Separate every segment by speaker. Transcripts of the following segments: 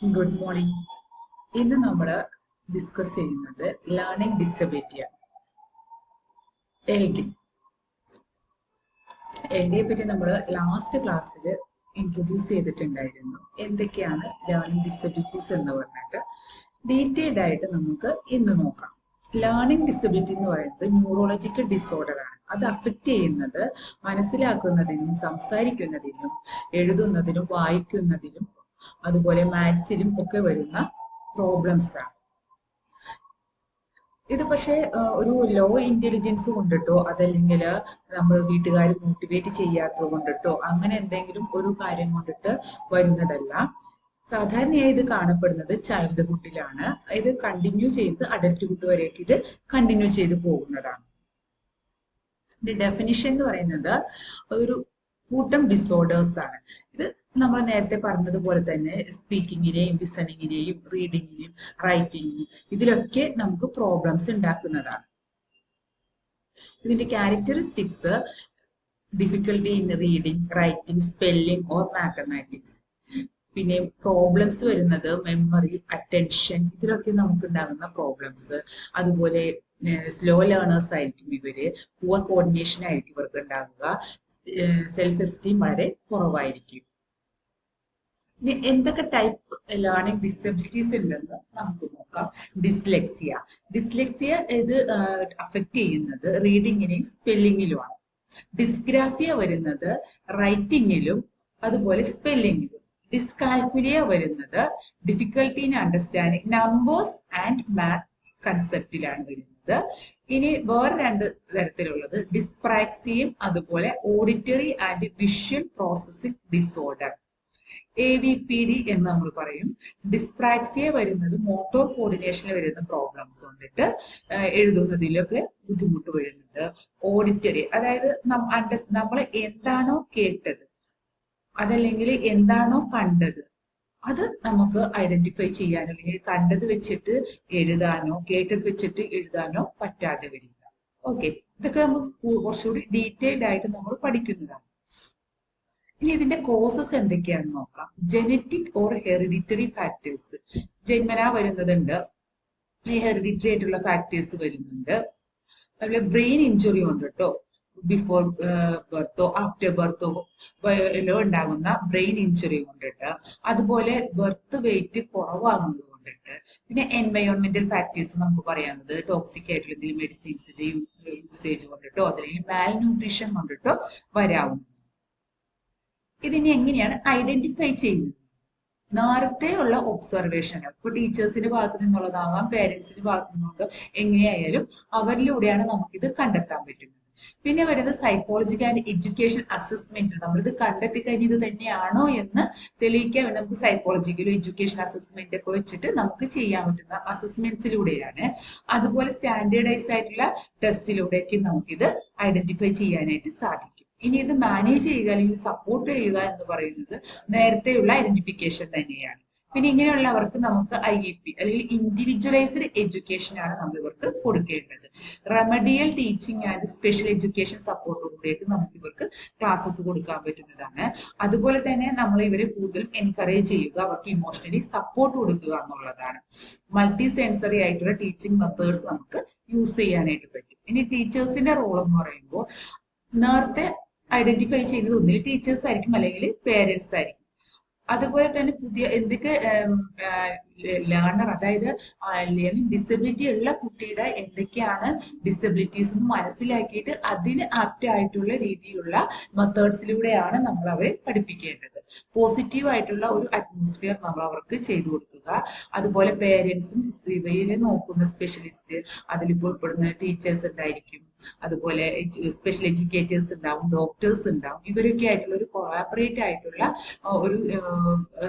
Speaker 1: Good morning. ഇന്ന് നമ്മൾ discuss ചെയ്യുന്നത് ലേണിംഗ് ഡിസബിലിറ്റിയാണ്. എൽ ഡി യെ പറ്റി നമ്മൾ ലാസ്റ്റ് ക്ലാസ്സിൽ ഇൻട്രൊഡ്യൂസ് ചെയ്തിട്ടുണ്ടായിരുന്നു. എന്തൊക്കെയാണ് ലേണിംഗ് ഡിസബിലിറ്റീസ് എന്ന് പറഞ്ഞിട്ട് ഡീറ്റെയിൽഡ് ആയിട്ട് നമുക്ക് ഇന്ന് നോക്കാം. ലേണിംഗ് ഡിസബിലിറ്റി എന്ന് പറയുന്നത് ന്യൂറോളജിക്കൽ ഡിസോർഡർ ആണ്. അത് അഫക്റ്റ് ചെയ്യുന്നത് മനസ്സിലാക്കുന്നതിനും സംസാരിക്കുന്നതിനും എഴുതുന്നതിനും വായിക്കുന്നതിനും അതുപോലെ മാത്സിലും ഒക്കെ വരുന്ന പ്രോബ്ലംസ് ആണ്. ഇത് പക്ഷേ ഒരു ലോ ഇന്റലിജൻസ് കൊണ്ടിട്ടോ അതല്ലെങ്കിൽ നമ്മൾ വീട്ടുകാർ മോട്ടിവേറ്റ് ചെയ്യാത്തത് കൊണ്ടിട്ടോ അങ്ങനെ എന്തെങ്കിലും ഒരു കാര്യം കൊണ്ടിട്ട് വരുന്നതല്ല. സാധാരണയായി ഇത് കാണപ്പെടുന്നത് ചൈൽഡ്ഹുഡിലാണ്. ഇത് കണ്ടിന്യൂ ചെയ്ത് അഡൽട്ട്ഹുഡ് വരെയൊക്കെ ഇത് കണ്ടിന്യൂ ചെയ്ത് പോകുന്നതാണ്. ഡെഫിനിഷൻ എന്ന് പറയുന്നത് ഒരു കൂട്ടം ഡിസോർഡേഴ്സ് ആണ്. ഇത് നമ്മൾ നേരത്തെ പറഞ്ഞതുപോലെ തന്നെ സ്പീക്കിങ്ങിനെയും ലിസണിങ്ങിനെയും റീഡിങ്ങിനെയും റൈറ്റിങ്ങിനും ഇതിലൊക്കെ നമുക്ക് പ്രോബ്ലംസ് ഉണ്ടാക്കുന്നതാണ്. ഇതിന്റെ characteristics difficulty in reading, writing, spelling or mathematics. പിന്നെ പ്രോബ്ലംസ് വരുന്നത് മെമ്മറി, അറ്റൻഷൻ, ഇതിലൊക്കെ നമുക്ക് ഉണ്ടാകുന്ന പ്രോബ്ലംസ്. അതുപോലെ സ്ലോ ലേണേഴ്സ് ആയിരിക്കും ഇവര്, പുവർ കോർഡിനേഷൻ ആയിരിക്കും ഇവർക്ക് ഉണ്ടാകുക, സെൽഫ് എസ്റ്റീം വളരെ കുറവായിരിക്കും. ഇനി എന്തൊക്കെ ടൈപ്പ് ലേണിംഗ് ഡിസബിലിറ്റീസ് ഉണ്ടെന്ന് നമുക്ക് നോക്കാം. ഡിസ്ലെക്സിയ ഇത് അഫക്റ്റ് ചെയ്യുന്നത് റീഡിങ്ങിനെയും സ്പെല്ലിങ്ങിലുമാണ്. ഡിസ്ഗ്രാഫിയ വരുന്നത് റൈറ്റിങ്ങിലും അതുപോലെ സ്പെല്ലിങ്ങിലും. ഡിസ്കാൽക്കുലിയ വരുന്നത് difficulty in understanding numbers and math കൺസെപ്റ്റിലാണ് വരുന്നത്. ഇനി വേറെ രണ്ട് തരത്തിലുള്ളത് ഡിസ്പ്രാക്സിയും അതുപോലെ auditory and visual processing disorder, AVPD എന്ന് നമ്മൾ പറയും. ഡിസ്പ്രാക്സിയ വരുന്നത് മോട്ടോർ കോർഡിനേഷനിൽ വരുന്ന പ്രോബ്ലംസ് കൊണ്ടിട്ട് എഴുതുന്നതിലൊക്കെ ബുദ്ധിമുട്ട് വരുന്നുണ്ട്. ഓഡിറ്ററി അതായത് നമ്മൾ എന്താണോ കേട്ടത് അതല്ലെങ്കിൽ എന്താണോ കണ്ടത് അത് നമുക്ക് ഐഡന്റിഫൈ ചെയ്യാനോ അല്ലെങ്കിൽ കണ്ടത് വെച്ചിട്ട് എഴുതാനോ കേട്ടത് വെച്ചിട്ട് എഴുതാനോ പറ്റാതെ വരിക. ഓക്കെ, ഇതൊക്കെ നമുക്ക് കുറച്ചുകൂടി ഡീറ്റെയിൽഡ് ആയിട്ട് നമ്മൾ പഠിക്കുന്നതാണ്. ഇനി ഇതിന്റെ കോസസ് എന്തൊക്കെയാണെന്ന് നോക്കാം. ജനറ്റിക് ഓർ ഹെറിഡിറ്ററി ഫാക്ടേഴ്സ്, ജന്മനാ വരുന്നതുണ്ട്, ഹെറിഡിറ്ററി ആയിട്ടുള്ള ഫാക്ടേഴ്സ് വരുന്നുണ്ട്. അതുപോലെ ബ്രെയിൻ ഇഞ്ചുറി ഉണ്ട് കേട്ടോ. ബിഫോർ ബർത്തോ ആഫ്റ്റർ ബർത്തോ ഉണ്ടാകുന്ന ബ്രെയിൻ ഇഞ്ചുറി കൊണ്ടിട്ട്, അതുപോലെ ബർത്ത് വെയിറ്റ് കുറവാകുന്നത് കൊണ്ടിട്ട്, പിന്നെ എൻവയോൺമെന്റൽ ഫാക്ടേഴ്സ് നമുക്ക് പറയാവുന്നത് ടോക്സിക് ആയിട്ടുള്ള എന്തെങ്കിലും മെഡിസിൻസിന്റെ യൂസേജ് കൊണ്ടിട്ടോ അല്ലെങ്കിൽ മാൽ ന്യൂട്രീഷൻ കൊണ്ടിട്ടോ വരാവുന്നു. ഇതിനെ എങ്ങനെയാണ് ഐഡന്റിഫൈ ചെയ്യുന്നത്? നേരത്തെ ഉള്ള ഒബ്സർവേഷൻ, ഇപ്പൊ ടീച്ചേഴ്സിന്റെ ഭാഗത്ത് നിന്നുള്ളതാകാം, പേരൻസിന്റെ ഭാഗത്ത് നിന്നുണ്ടോ, എങ്ങനെയായാലും അവരിലൂടെയാണ് നമുക്കിത് കണ്ടെത്താൻ പറ്റുന്നത്. പിന്നെ വരുന്നത് സൈക്കോളജിക്കൽ ആൻഡ് എഡ്യൂക്കേഷൻ അസസ്മെന്റ്. നമ്മളിത് കണ്ടെത്തി കഴിഞ്ഞ് ഇത് തന്നെയാണോ എന്ന് തെളിയിക്കാൻ വേണ്ടി നമുക്ക് സൈക്കോളജിക്കലും എഡ്യൂക്കേഷൻ അസസ്മെന്റ് ഒക്കെ വെച്ചിട്ട് നമുക്ക് ചെയ്യാൻ പറ്റുന്ന അസസ്മെന്റ്സിലൂടെയാണ്. അതുപോലെ സ്റ്റാൻഡേർഡൈസ് ആയിട്ടുള്ള ടെസ്റ്റിലൂടെയൊക്കെ നമുക്കിത് ഐഡന്റിഫൈ ചെയ്യാനായിട്ട് സാധിക്കും. ഇനി ഇത് മാനേജ് ചെയ്യുക അല്ലെങ്കിൽ സപ്പോർട്ട് ചെയ്യുക എന്ന് പറയുന്നത് നേരത്തെയുള്ള ഐഡന്റിഫിക്കേഷൻ തന്നെയാണ്. പിന്നെ ഇങ്ങനെയുള്ളവർക്ക് നമുക്ക് IEP അല്ലെങ്കിൽ ഇൻഡിവിജ്വലൈസ്ഡ് എഡ്യൂക്കേഷൻ ആണ് നമ്മൾ ഇവർക്ക് കൊടുക്കേണ്ടത്. Remedial teaching and special education സപ്പോർട്ടോടുകൂടിയിട്ട് നമുക്ക് ഇവർക്ക് ക്ലാസ്സസ് കൊടുക്കാൻ പറ്റുന്നതാണ്. അതുപോലെ തന്നെ നമ്മൾ ഇവരെ കൂടുതലും എൻകറേജ് ചെയ്യുക, അവർക്ക് ഇമോഷണലി സപ്പോർട്ട് കൊടുക്കുക എന്നുള്ളതാണ്. മൾട്ടി സെൻസറി ആയിട്ടുള്ള ടീച്ചിങ് മെത്തേഡ്സ് നമുക്ക് യൂസ് ചെയ്യാനായിട്ട് പറ്റും. ഇനി ടീച്ചേഴ്സിന്റെ റോൾ എന്ന് പറയുമ്പോൾ നേരത്തെ ഐഡന്റിഫൈ ചെയ്യുന്നത് ഒന്നിൽ ടീച്ചേഴ്സ് ആയിരിക്കും അല്ലെങ്കിൽ പേരൻസ് ആയിരിക്കും. അതുപോലെ തന്നെ പുതിയ എന്തൊക്കെ ലേണർ, അതായത് ഡിസബിലിറ്റി ഉള്ള കുട്ടിയുടെ എന്തൊക്കെയാണ് ഡിസബിലിറ്റീസ് എന്ന് മനസ്സിലാക്കിയിട്ട് അതിന് ആപ്റ്റ് ആയിട്ടുള്ള രീതിയിലുള്ള മെത്തേഡ്സിലൂടെയാണ് നമ്മൾ അവരെ പഠിപ്പിക്കേണ്ടത്. പോസിറ്റീവ് ആയിട്ടുള്ള ഒരു അറ്റ്മോസ്ഫിയർ നമ്മൾ അവർക്ക് ചെയ്തു കൊടുക്കുക. അതുപോലെ പേരൻസും ഇവയെ നോക്കുന്ന സ്പെഷ്യലിസ്റ്റ്, അതിലിപ്പോൾ ഉൾപ്പെടുന്ന ടീച്ചേഴ്സ് ഉണ്ടായിരിക്കും, അതുപോലെ സ്പെഷ്യൽ എഡ്യൂക്കേറ്റേഴ്സ് ഉണ്ടാവും, ഡോക്ടേഴ്സ് ഉണ്ടാവും. ഇവരൊക്കെ ആയിട്ടുള്ള ഒരു കൊളാബറേറ്റ് ആയിട്ടുള്ള ഒരു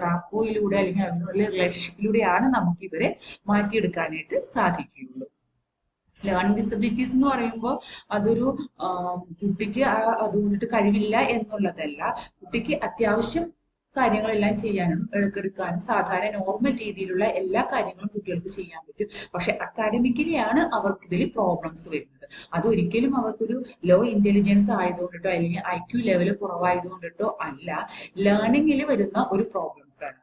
Speaker 1: റാപ്പോയിലൂടെ അല്ലെങ്കിൽ അതിനുള്ള റിലേഷൻഷിപ്പിലൂടെയാണ് നമുക്ക് ഇവരെ മാറ്റിയെടുക്കാനായിട്ട് സാധിക്കുകയുള്ളൂ. ലേണിംഗ് ഡിസബിലിറ്റീസ് എന്ന് പറയുമ്പോൾ അതൊരു കുട്ടിക്ക് അതുകൊണ്ടിട്ട് കഴിവില്ല എന്നുള്ളതല്ല. കുട്ടിക്ക് അത്യാവശ്യം കാര്യങ്ങളെല്ലാം ചെയ്യാനും എടുക്കാനും സാധാരണ നോർമൽ രീതിയിലുള്ള എല്ലാ കാര്യങ്ങളും കുട്ടികൾക്ക് ചെയ്യാൻ പറ്റും. പക്ഷെ അക്കാഡമിക്കലി ആണ് അവർക്ക് ഇതിൽ പ്രോബ്ലംസ് വരുന്നത്. അതൊരിക്കലും അവർക്കൊരു ലോ ഇന്റലിജൻസ് ആയതുകൊണ്ടിട്ടോ അല്ലെങ്കിൽ IQ ലെവൽ കുറവായതുകൊണ്ടിട്ടോ അല്ല, ലേണിംഗിൽ വരുന്ന ഒരു പ്രോബ്ലംസ് ആണ്.